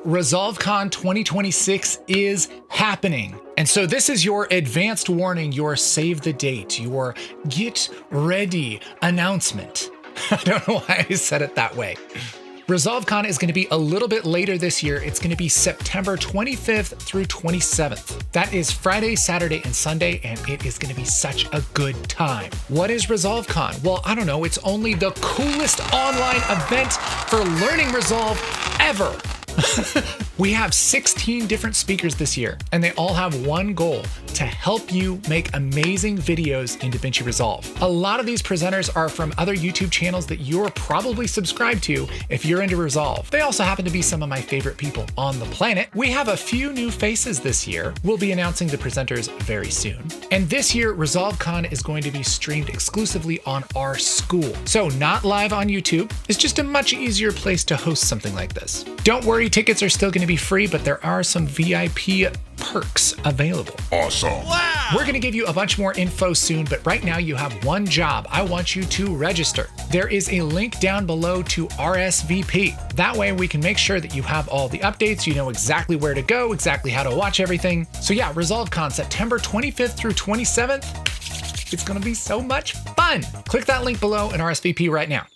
ResolveCon 2026 is happening. And so this is your advanced warning, your save the date, your get ready announcement. I don't know why I said it that way. ResolveCon is going to be a little bit later this year. It's going to be September 25th through 27th. That is Friday, Saturday, and Sunday, and it is going to be such a good time. What is ResolveCon? Well, I don't know. It's only the coolest online event for learning Resolve ever. We have 16 different speakers this year, and they all have one goal: to help you make amazing videos in DaVinci Resolve. A lot of these presenters are from other YouTube channels that you're probably subscribed to if you're into Resolve. They also happen to be some of my favorite people on the planet. We have a few new faces this year. We'll be announcing the presenters very soon. And this year, ResolveCon is going to be streamed exclusively on our school. So not live on YouTube. It's just a much easier place to host something like this. Don't worry, tickets are still going to be free, but there are some VIP perks available. Awesome. Wow. We're going to give you a bunch more info soon, but right now you have one job. I want you to register. There is a link down below to RSVP. That way we can make sure that you have all the updates, you know exactly where to go, exactly how to watch everything. So yeah, ResolveCon, September 25th through 27th. It's going to be so much fun. Click that link below and RSVP right now.